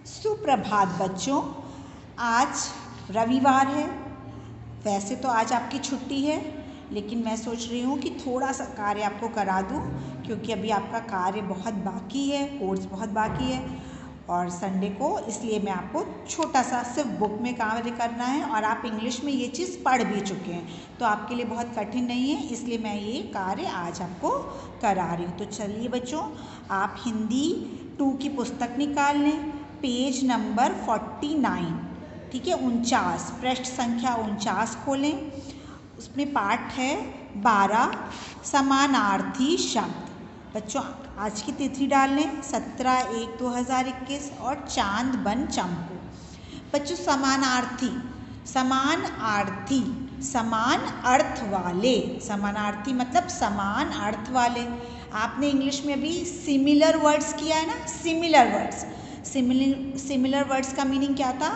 सुप्रभात बच्चों, आज रविवार है। वैसे तो आज आपकी छुट्टी है, लेकिन मैं सोच रही हूँ कि थोड़ा सा कार्य आपको करा दूँ, क्योंकि अभी आपका कार्य बहुत बाकी है, कोर्स बहुत बाकी है और संडे को इसलिए मैं आपको छोटा सा सिर्फ बुक में कार्य करना है और आप इंग्लिश में ये चीज़ पढ़ भी चुके हैं, तो आपके लिए बहुत कठिन नहीं है, इसलिए मैं ये कार्य आज आपको करा रही हूँ। तो चलिए बच्चों, आप हिंदी 2 की पुस्तक निकाल लें, पेज नंबर 49, ठीक है, 49, पृष्ठ संख्या 49 खोलें। उसमें पाठ है 12 समानार्थी शब्द। बच्चों आज की तिथि डाल लें 17/1/2021 और चांद बन चंपू। बच्चों समानार्थी, समानार्थी, समान अर्थ वाले, समानार्थी मतलब समान अर्थ वाले। आपने इंग्लिश में अभी सिमिलर वर्ड्स किया है ना, सिमिलर वर्ड्स। सिमिलर वर्ड्स का मीनिंग क्या था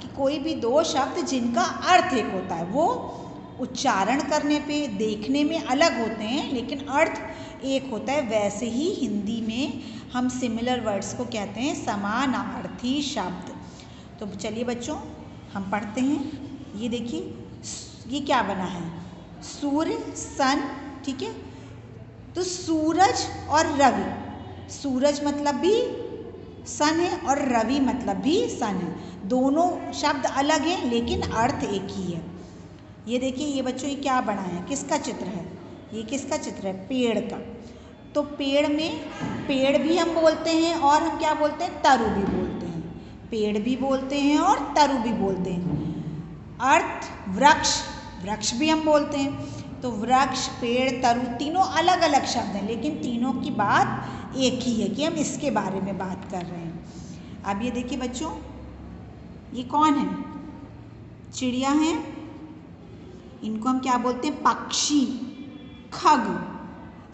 कि कोई भी दो शब्द जिनका अर्थ एक होता है, वो उच्चारण करने पे देखने में अलग होते हैं लेकिन अर्थ एक होता है। वैसे ही हिंदी में हम सिमिलर वर्ड्स को कहते हैं समानार्थी शब्द। तो चलिए बच्चों हम पढ़ते हैं। ये देखिए, ये क्या बना है, सूर्य, सन, ठीक है। तो सूरज और रवि, सूरज मतलब भी सन है और रवि मतलब भी सन है। दोनों शब्द अलग हैं लेकिन अर्थ एक ही है। ये देखिए, ये बच्चों ये क्या बना है, किसका चित्र है, ये किसका चित्र है, पेड़ का। तो पेड़ में पेड़ भी हम बोलते हैं और हम क्या बोलते हैं, तरु भी बोलते हैं। पेड़ भी बोलते हैं और तरु भी बोलते हैं। अर्थ वृक्ष, वृक्ष भी हम बोलते हैं। तो वृक्ष, पेड़, तरु तीनों अलग अलग शब्द हैं लेकिन तीनों की बात एक ही है कि हम इसके बारे में बात कर रहे हैं। अब ये देखिए बच्चों, ये कौन है, चिड़िया हैं, इनको हम क्या बोलते हैं, पक्षी, खग।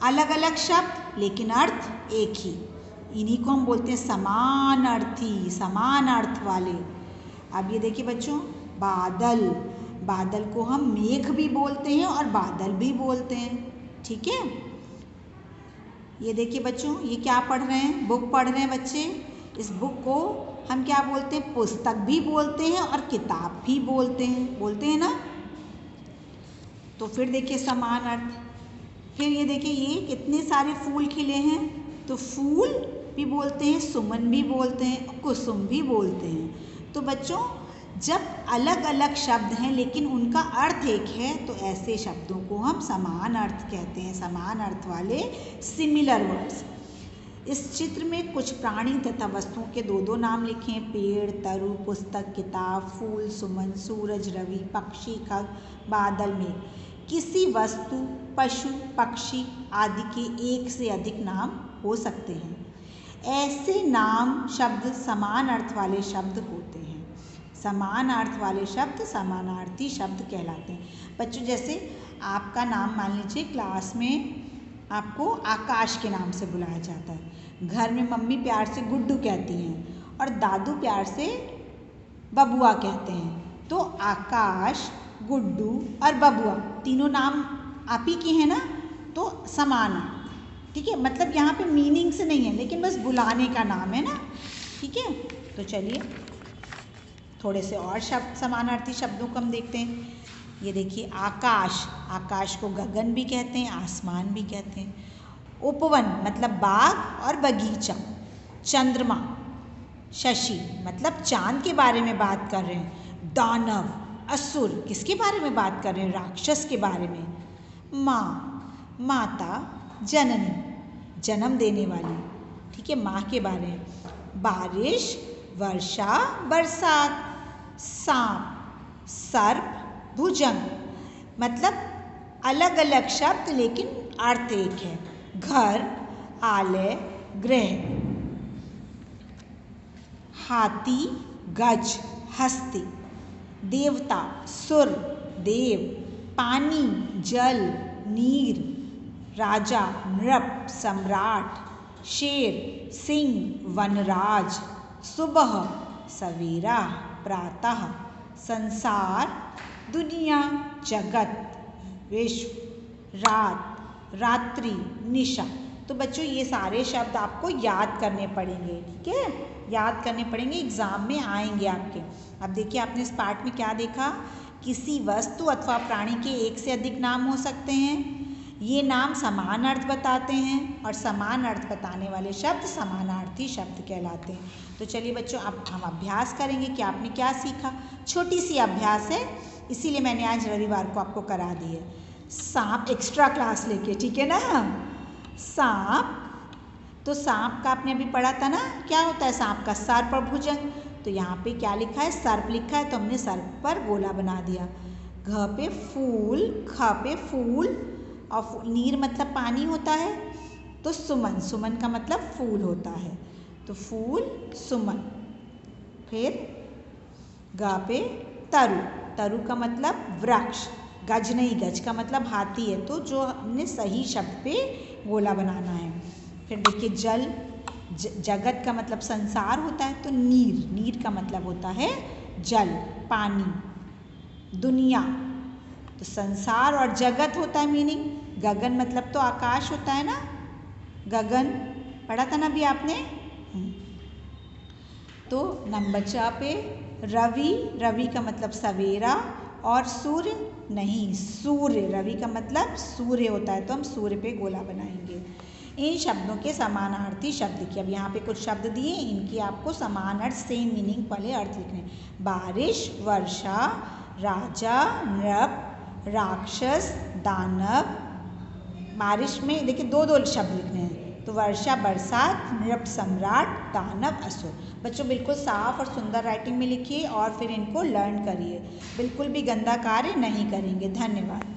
अलग अलग शब्द लेकिन अर्थ एक ही, इन्हीं को हम बोलते हैं समानार्थी, समान अर्थ वाले। अब ये देखिए बच्चों, बादल, बादल को हम मेघ भी बोलते हैं और बादल भी बोलते हैं, ठीक है। ये देखिए बच्चों, ये क्या पढ़ रहे हैं, बुक पढ़ रहे हैं बच्चे। इस बुक को हम क्या बोलते हैं, पुस्तक भी बोलते हैं और किताब भी बोलते हैं ना। तो फिर देखिए समान अर्थ। फिर ये देखिए, ये कितने सारे फूल खिले हैं, तो फूल भी बोलते हैं, सुमन भी बोलते हैं, कुसुम भी बोलते हैं। तो बच्चों जब अलग अलग शब्द हैं लेकिन उनका अर्थ एक है, तो ऐसे शब्दों को हम समान अर्थ कहते हैं, समान अर्थ वाले सिमिलर वर्ड्स। इस चित्र में कुछ प्राणी तथा वस्तुओं के दो दो नाम लिखे हैं, पेड़, तरु, पुस्तक, किताब, फूल, सुमन, सूरज, रवि, पक्षी, खग, बादल, मेघ। किसी वस्तु, पशु, पक्षी आदि के एक से अधिक नाम हो सकते हैं। ऐसे नाम शब्द समान अर्थ वाले शब्द होते हैं। समान अर्थ वाले शब्द समानार्थी शब्द कहलाते हैं। बच्चों जैसे आपका नाम मान लीजिए, क्लास में आपको आकाश के नाम से बुलाया जाता है, घर में मम्मी प्यार से गुड्डू कहती हैं और दादू प्यार से बबुआ कहते हैं। तो आकाश, गुड्डू और बबुआ तीनों नाम आप ही के हैं ना, तो समान है, ठीक है। मतलब यहाँ पे मीनिंग से नहीं है लेकिन बस बुलाने का नाम है ना, ठीक है। तो चलिए थोड़े से और शब्द, समानार्थी शब्दों को हम देखते हैं। ये देखिए, आकाश, आकाश को गगन भी कहते हैं, आसमान भी कहते हैं। उपवन मतलब बाग और बगीचा। चंद्रमा, शशि मतलब चांद के बारे में बात कर रहे हैं। दानव, असुर किसके बारे में बात कर रहे हैं, राक्षस के बारे में। माँ, माता, जननी जन्म देने वाली, ठीक है, माँ के बारे में। बारिश, वर्षा, बरसात। सांप, सर्प, भुजंग मतलब अलग अलग शब्द लेकिन अर्थ एक है। घर, आलय, गृह। हाथी, गज, हस्ती। देवता, सुर, देव। पानी, जल, नीर। राजा, नृप, सम्राट। शेर, सिंह, वनराज। सुबह, सवेरा, प्रातः। संसार, दुनिया, जगत, विश्व। रात, रात्रि, निशा। तो बच्चों ये सारे शब्द आपको याद करने पड़ेंगे, ठीक है। याद करने पड़ेंगे, एग्ज़ाम में आएंगे आपके। अब देखिए आपने इस पार्ट में क्या देखा, किसी वस्तु अथवा प्राणी के एक से अधिक नाम हो सकते हैं। ये नाम समान अर्थ बताते हैं और समान अर्थ बताने वाले शब्द समानार्थी शब्द कहलाते हैं। तो चलिए बच्चों, अब हम अभ्यास करेंगे कि आपने क्या सीखा। छोटी सी अभ्यास है, इसीलिए मैंने आज रविवार को आपको करा दी है। सांप, एक्स्ट्रा क्लास लेके, ठीक है ना। सांप, तो सांप का आपने अभी पढ़ा था ना, क्या होता है सांप का, सर्प और भुजंग। तो यहाँ पे क्या लिखा है, सर्प लिखा है, तो हमने सर्प पर गोला बना दिया। घ पे फूल, ख पे फूल, और नीर मतलब पानी होता है, तो सुमन, सुमन का मतलब फूल होता है, तो फूल सुमन। फिर ग पे तरु, तरु का मतलब वृक्ष, गज नहीं, गज का मतलब हाथी है, तो जो हमने सही शब्द पे गोला बनाना है। फिर देखिए जल, जगत का मतलब संसार होता है, तो नीर, नीर का मतलब होता है जल, पानी। दुनिया, तो संसार और जगत होता है मीनिंग। गगन मतलब तो आकाश होता है ना, गगन पढ़ा था ना अभी आपने। तो नंबर 4 पे रवि, रवि का मतलब सवेरा, और सूर्य नहीं, सूर्य, रवि का मतलब सूर्य होता है, तो हम सूर्य पे गोला बनाएंगे। इन शब्दों के समानार्थी शब्द लिखिए। अब यहाँ पे कुछ शब्द दिए, इनकी आपको समान अर्थ, सेम मीनिंग वाले अर्थ लिखने हैं। बारिश, वर्षा, राजा, नृप, राक्षस, दानव। बारिश में देखिए दो दो शब्द लिखने हैं, तो वर्षा बरसात, नृप सम्राट, दानव असुर। बच्चों बिल्कुल साफ और सुंदर राइटिंग में लिखिए और फिर इनको लर्न करिए, बिल्कुल भी गंदा कार्य नहीं करेंगे। धन्यवाद।